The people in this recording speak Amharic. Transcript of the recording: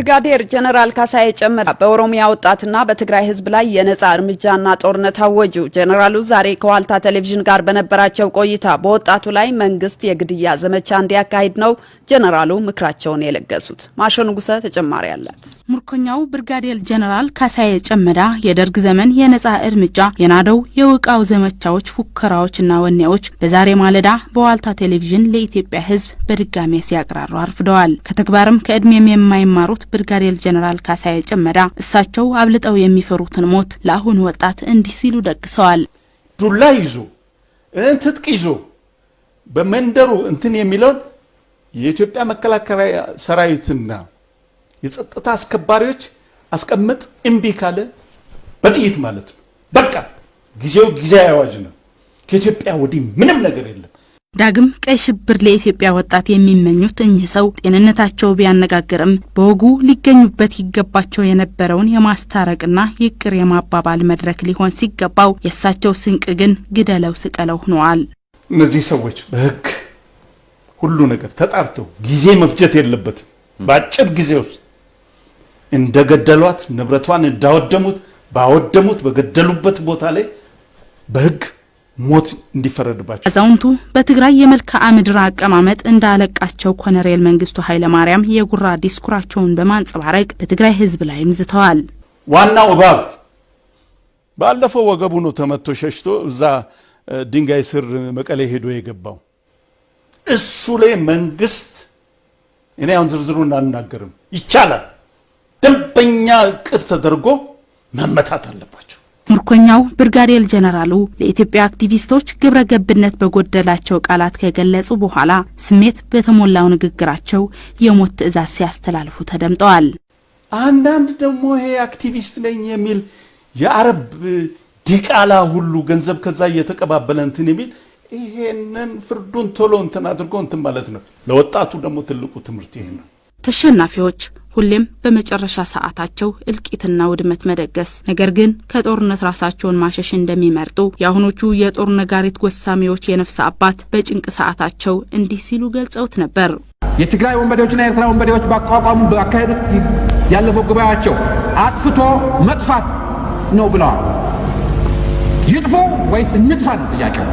ብርጋዴር ጀነራል ካሳዬ ጨመዳ በኦሮሚያ ወጣትና በትግራይ ህዝብ ላይ የነጻ እርምጃና ጦርነት አወጁ። ጀነራሉ ዛሬ ከዋልታ ቴሌቪዥን ጋር በነበራቸው ቆይታ በወጣቱ ላይ መንግስት የግድያ ዘመቻ እንዲያካሂድ ነው ጀነራሉ ምክራቸውን የለገሱት። ማሾንጉሰ ተጨማሪ አላት። ሙርኮኛው ብርጋዴር ጀነራል ካሳዬ ጨመዳ የደርግ ዘመን የነጻ እርምጃ የናደው የውቃው ዘመቻዎች ፉከራዎችና ወኔዎች በዛሬ ማለዳ በዋልታ ቴሌቪዥን ለኢትዮጵያ ህዝብ በድጋሚ ሲያቀራሩ አርፍደዋል። ከተግባርም ከእድሜም የማይማሩት ብርጋዴር ጀነራል ካሳዬ ጨመዳ እሳቸው አብልጠው የሚፈሩትን ሞት ለአሁን ወጣት እንዲህ ሲሉ ደግሰዋል። ዱላ ይዞ ትጥቅ ይዞ በመንደሩ እንትን የሚለው የኢትዮጵያ መከላከያ ሰራዊትና የጸጥታ አስከባሪዎች አስቀምጥ እምቢ ካለ በጥይት ማለት ነው። በቃ ጊዜው አዋጅ ነው። ከኢትዮጵያ ወዲህ ምንም ነገር የለም። ዳግም ቀይ ሽብር ለኢትዮጵያ ወጣት የሚመኙት እኚህ ሰው ጤንነታቸው ቢያነጋግርም በወጉ ሊገኙበት ይገባቸው የነበረውን የማስታረቅና ይቅር የማባባል መድረክ ሊሆን ሲገባው የእሳቸው ስንቅ ግን ግደለው ስቀለው ሆነዋል። እነዚህ ሰዎች በህግ ሁሉ ነገር ተጣርተው ጊዜ መፍጀት የለበትም። በአጭር ጊዜ ውስጥ እንደገደሏት ንብረቷን እንዳወደሙት በገደሉበት ቦታ ላይ በህግ ሞት እንዲፈረድባቸው። አዛውንቱ በትግራይ የመልክዓ ምድር አቀማመጥ እንዳለቃቸው ኮሎኔል መንግስቱ ኃይለ ማርያም የጉራ ዲስኩራቸውን በማንጸባረቅ በትግራይ ህዝብ ላይ ምዝተዋል። ዋናው እባብ ባለፈው ወገቡ ነው ተመቶ ሸሽቶ እዛ ድንጋይ ስር መቀሌ ሄዶ የገባው እሱ ላይ መንግስት እኔ አሁን ዝርዝሩን አልናገርም ይቻላል ደንበኛ ቅር ተደርጎ መመታት አለባቸው። ሙርኮኛው ብርጋዴር ጀነራሉ ለኢትዮጵያ አክቲቪስቶች ግብረ ገብነት በጎደላቸው ቃላት ከገለጹ በኋላ ስሜት በተሞላው ንግግራቸው የሞት ትዕዛዝ ሲያስተላልፉ ተደምጠዋል። አንዳንድ ደግሞ ይሄ አክቲቪስት ነኝ የሚል የአረብ ዲቃላ ሁሉ ገንዘብ ከዛ እየተቀባበለ እንትን የሚል ይሄንን ፍርዱን ቶሎ እንትን አድርጎ እንትን ማለት ነው። ለወጣቱ ደግሞ ትልቁ ትምህርት ይሄ ነው። ተሸናፊዎች ሁሌም በመጨረሻ ሰዓታቸው እልቂትና ውድመት መደገስ ነገር ግን ከጦርነት ራሳቸውን ማሸሽ እንደሚመርጡ ያሁኖቹ የጦር ነጋሪት ጎሳሚዎች የነፍስ አባት በጭንቅ ሰዓታቸው እንዲህ ሲሉ ገልጸውት ነበር። የትግራይ ወንበዴዎችና የኤርትራ ወንበዴዎች ባቋቋሙ ባካሄዱት ያለፈው ጉባኤያቸው አጥፍቶ መጥፋት ነው ብለዋል። ይጥፉ ወይስ እንጥፋ ነው ጥያቄው።